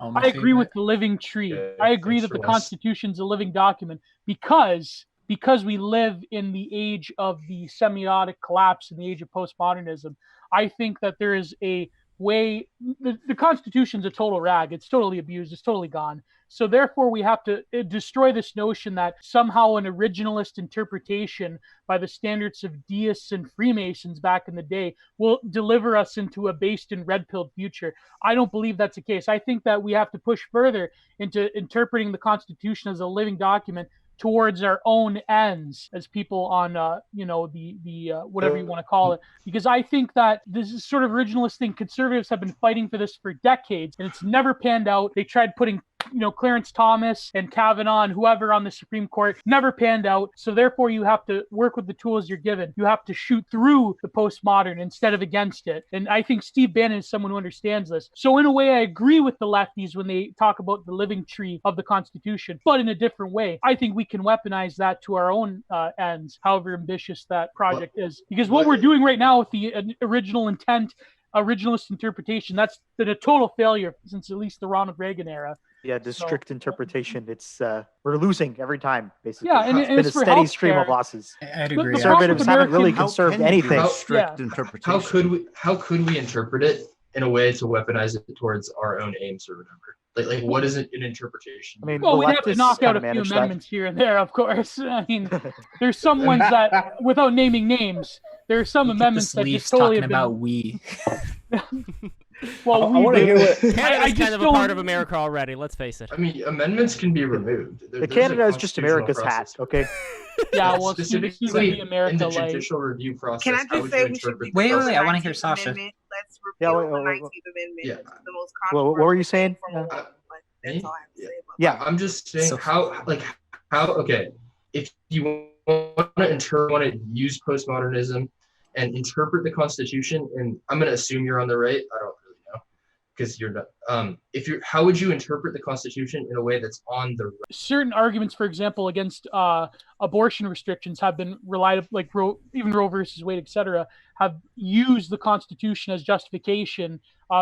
I agree with the living tree. Okay, I agree thanks that the for Constitution's a living document because we live in the age of the semiotic collapse, in the age of postmodernism. I think that there is a way. The Constitution's a total rag. It's totally abused. It's totally gone. So therefore, we have to destroy this notion that somehow an originalist interpretation by the standards of deists and Freemasons back in the day will deliver us into a based and red-pilled future. I don't believe that's the case. I think that we have to push further into interpreting the Constitution as a living document towards our own ends as people on the whatever you want to call it, because I think that this is sort of originalist thing. Conservatives have been fighting for this for decades and it's never panned out. They tried putting Clarence Thomas and Kavanaugh and whoever on the Supreme Court, never panned out. So therefore you have to work with the tools you're given. You have to shoot through the postmodern instead of against it. And I think Steve Bannon is someone who understands this. So in a way, I agree with the lefties when they talk about the living tree of the Constitution, but in a different way. I think we can weaponize that to our own ends, however ambitious that project is. Because what we're doing right now with the original intent, originalist interpretation, that's been a total failure since at least the Ronald Reagan era. Yeah, the strict interpretation. It's we're losing every time, basically. Yeah, and it's been a steady stream of losses. I'd agree. Conservatives haven't really conserved anything. Strict interpretation. How could we interpret it in a way to weaponize it towards our own aims or whatever? Like what is an interpretation? I mean, well, we'd have to knock out a few amendments here and there, of course. I mean, there's some ones that, without naming names, there are some amendments that just totally talking about we. Well, I want to hear what Canada's kind of a part of America already. Let's face it. I mean, amendments can be removed. Canada is just America's hat, okay? Yeah, well, specifically America, in the judicial review process. Can I just say we should wait, I want to hear Sasha. Let's repeal the 19th Amendment. Yeah. It's the most what were you saying? That's all I have to say about yeah, I'm just saying okay, if you want to use postmodernism and interpret the Constitution, and I'm going to assume you're on the right. I don't really know because you're not. How would you interpret the Constitution in a way that's on the right? Certain arguments, for example, against abortion restrictions have been relied upon, like even Roe versus Wade, etc., have used the Constitution as justification,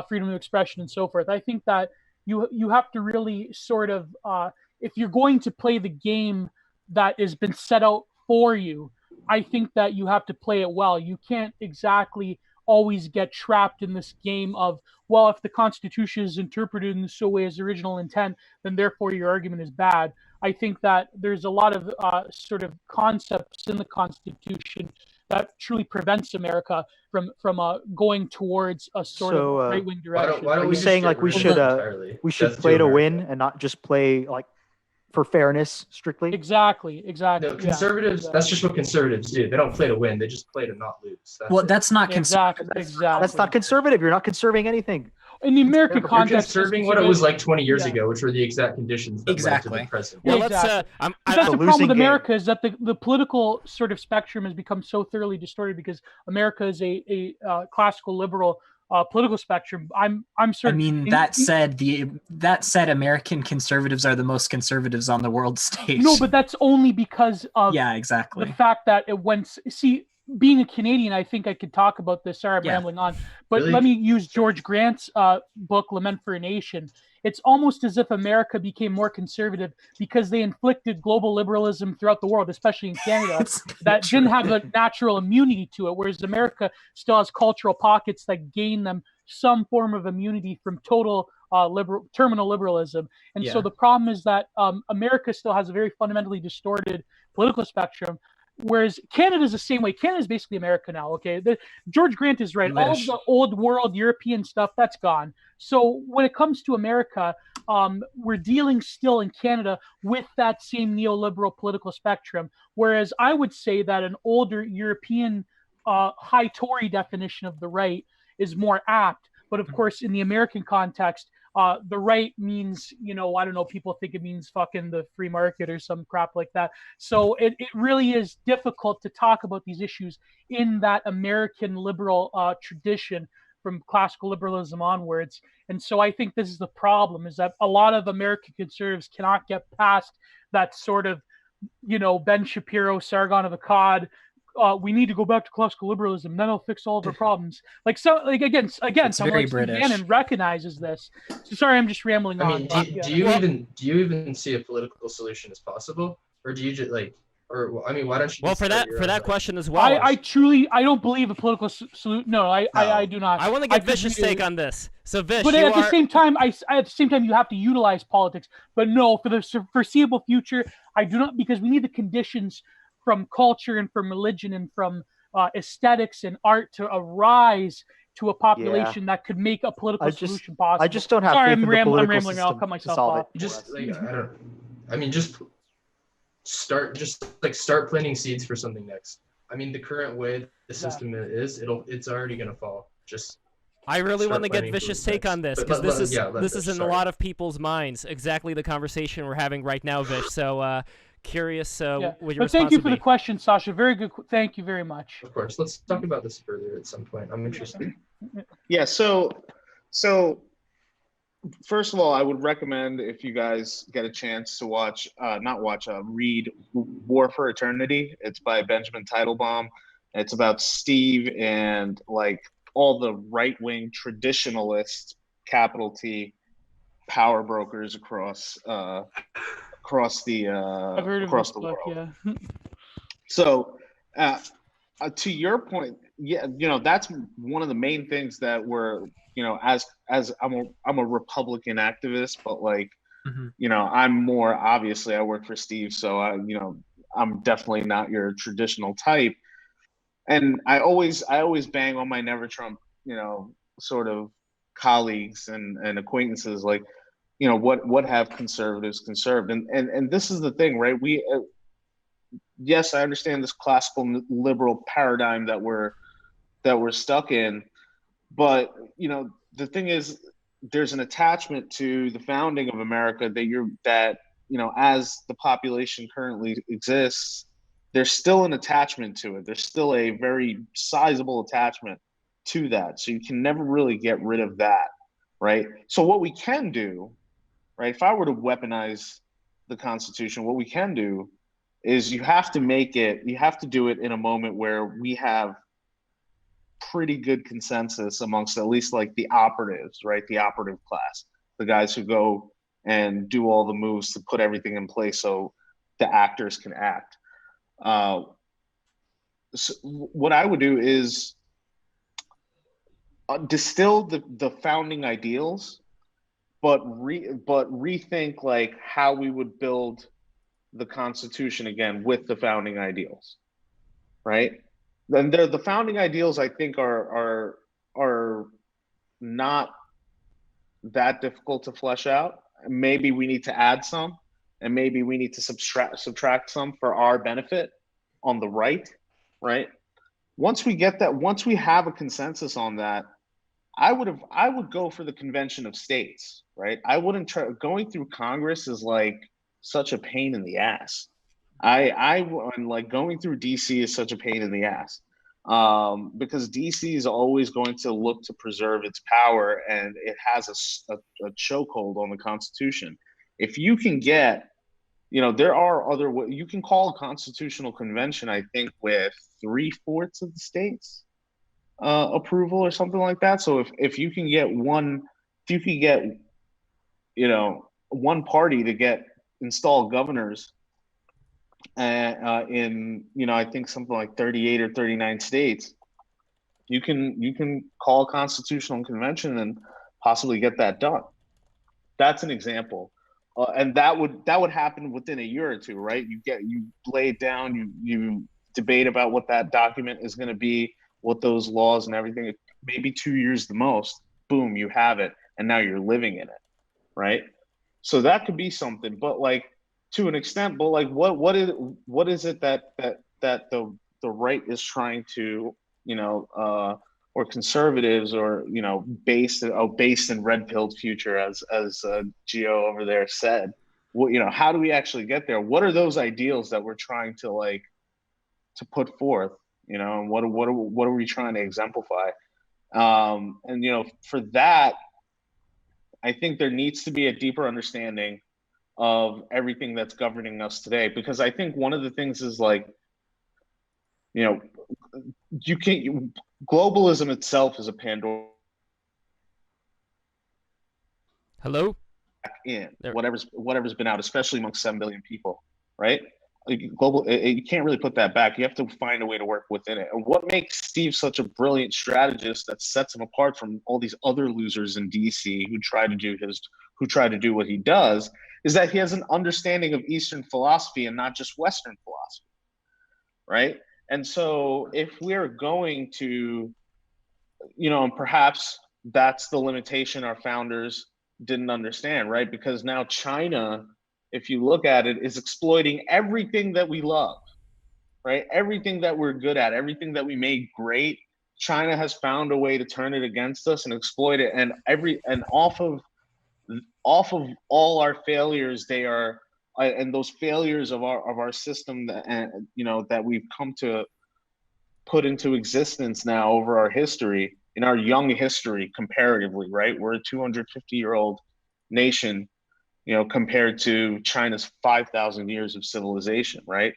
freedom of expression, and so forth. I think that you have to really sort of, if you're going to play the game that has been set out for you, I think that you have to play it well. You can't exactly always get trapped in this game of, well, if the Constitution is interpreted in so way as original intent, then therefore your argument is bad. I think that there's a lot of sort of concepts in the Constitution that truly prevents America from going towards a sort of right-wing direction. Why don't we saying like we should play to win and not just play like for fairness strictly? Exactly. No, conservatives, that's just what conservatives do. They don't play to win. They just play to not lose. That's not conservative. Exactly. That's not conservative. You're not conserving anything. In the American context, you're conserving what it was like 20 years ago, which were the exact conditions that led to the present. Yeah, that's the problem with America is that the political sort of spectrum has become so thoroughly distorted because America is a classical liberal political spectrum. That said, American conservatives are the most conservatives on the world stage. No, but that's only because of exactly the fact that it went. See, being a Canadian, I think I could talk about this. Sorry, I'm rambling on, but let me use George Grant's book "Lament for a Nation." It's almost as if America became more conservative because they inflicted global liberalism throughout the world, especially in Canada, that didn't have a natural immunity to it, whereas America still has cultural pockets that gain them some form of immunity from total terminal liberalism. And so the problem is that America still has a very fundamentally distorted political spectrum, whereas Canada is the same way. Canada is basically America now, okay? George Grant is right. All of the old world European stuff, that's gone. So when it comes to America, we're dealing still in Canada with that same neoliberal political spectrum, whereas I would say that an older European high Tory definition of the right is more apt. But of course, in the American context, the right means, I don't know, people think it means fucking the free market or some crap like that. So it really is difficult to talk about these issues in that American liberal tradition from classical liberalism onwards. And so I think this is the problem, is that a lot of American conservatives cannot get past that sort of, Ben Shapiro, Sargon of Akkad, we need to go back to classical liberalism, then it'll fix all of our problems. Like, so, like again, It's someone very like Steve British. Bannon recognizes this. So sorry, I'm just rambling I on. mean, but, do you even see a political solution as possible, or do you just like, or I mean, why don't you? Well, just for start that your own, question as well. I don't believe a political solution. No, I do not. I want to get Vish's take on this. So Vish, but at the same time, you have to utilize politics. But no, for the foreseeable future, I do not, because we need the conditions from culture and from religion and from aesthetics and art to arise to a population that could make a political solution possible. I just don't have Sorry, faith in the I'm political rambling. I'll system cut to myself solve off. it. Just like I mean, just start planting seeds for something next. I mean, the current way the system is, it's already gonna fall. Just I really want to get planning Vish's for take next. on this, But because this Vish, is in a sorry. lot of people's minds. Exactly the conversation we're having right now, Vish. So curious what your But response thank you would for be. the question, Sasha. Very good. Thank you very much. Of course, let's talk about this further at some point. I'm interested. Yeah. So first of all, I would recommend, if you guys get a chance to read War for Eternity. It's by Benjamin Teitelbaum. It's about Steve and like all the right-wing traditionalist, capital T, power brokers across the I've heard of across this the book, world. yeah. So to your point, yeah, that's one of the main things that we're, as I'm a Republican activist, but like, I'm more, obviously I work for Steve, so I'm definitely not your traditional type. And I always bang on my Never Trump, sort of colleagues and acquaintances, like, what have conservatives conserved? And this is the thing, right? Yes, I understand this classical liberal paradigm that we're stuck in, but the thing is, there's an attachment to the founding of America that as the population currently exists, there's still an attachment to it. There's still a very sizable attachment to that. So you can never really get rid of that, right? So what we can do, right, if I were to weaponize the Constitution, what we can do is you have to do it in a moment where we have pretty good consensus amongst at least like the operatives, right? The operative class, the guys who go and do all the moves to put everything in place so the actors can act. So what I would do is distill the founding ideals, but rethink like how we would build the Constitution again with the founding ideals, right? Then the founding ideals, I think, are not that difficult to flesh out. Maybe we need to add some, and maybe we need to subtract some for our benefit on the right. Once we get that, once we have a consensus on that, I would go for the convention of states, right? I wouldn't try going through Congress is like such a pain in the ass. I'm like going through DC is such a pain in the ass, because DC is always going to look to preserve its power, and it has a chokehold on the Constitution. If you can get, there are other ways. You can call a constitutional convention, I think, with 3/4 of the states approval or something like that. So if you can get one party to install governors in I think something like 38 or 39 states, you can call a constitutional convention and possibly get that done. That's an example, and that would happen within a year or two, right? You lay it down, you debate about what that document is going to be, what those laws and everything, maybe 2 years the most, boom, you have it, and now you're living in it, right? So that could be something, but like to an extent, but like what is it that the right is trying to, or conservatives, or based in red-pilled future, as Gio over there said, how do we actually get there? What are those ideals that we're trying to put forth, and what are we trying to exemplify? And for that, I think there needs to be a deeper understanding of everything that's governing us today, because I think one of the things is like you know, you can't. Globalism itself is a Pandora. Hello. In there. whatever's been out, especially amongst 7 billion people, right? Like you can't really put that back. You have to find a way to work within it. And what makes Steve such a brilliant strategist that sets him apart from all these other losers in DC who try to do what he does is that he has an understanding of Eastern philosophy and not just Western philosophy, right? And so if we're going to, and perhaps that's the limitation our founders didn't understand, right? Because now China, if you look at it, is exploiting everything that we love, right? Everything that we're good at, everything that we made great, China has found a way to turn it against us and exploit it. And off of all our failures, they are, and those failures of our system that we've come to put into existence now over our history, in our young history comparatively, right? We're a 250-year-old nation, compared to China's 5,000 years of civilization, right?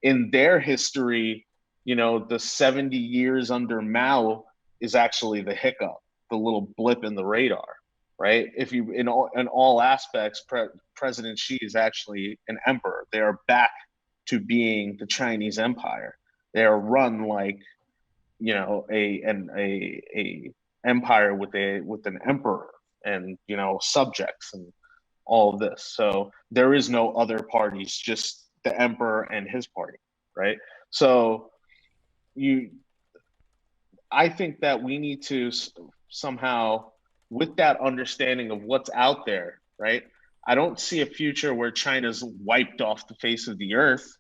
In their history, the 70 years under Mao is actually the hiccup, the little blip in the radar, right? If you, in all aspects, President Xi is actually an emperor. They are back to being the Chinese Empire. They are run like, a empire with an emperor and subjects and all of this. So there is no other parties, just the emperor and his party, right? So I think that we need to somehow, with that understanding of what's out there, right? I don't see a future where China's wiped off the face of the earth,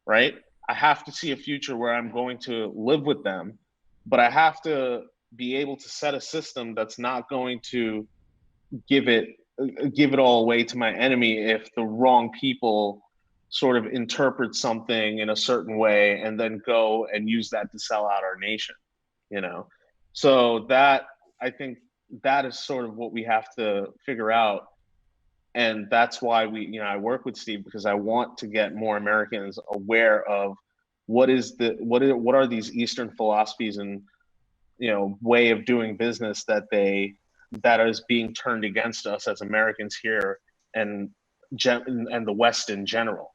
right? I have to see a future where I'm going to live with them, but I have to be able to set a system that's not going to give it all away to my enemy if the wrong people sort of interpret something in a certain way and then go and use that to sell out our nation, So that, I think that is sort of what we have to figure out. And that's why I work with Steve, because I want to get more Americans aware of what are these Eastern philosophies and way of doing business that is being turned against us as Americans here and the West in general.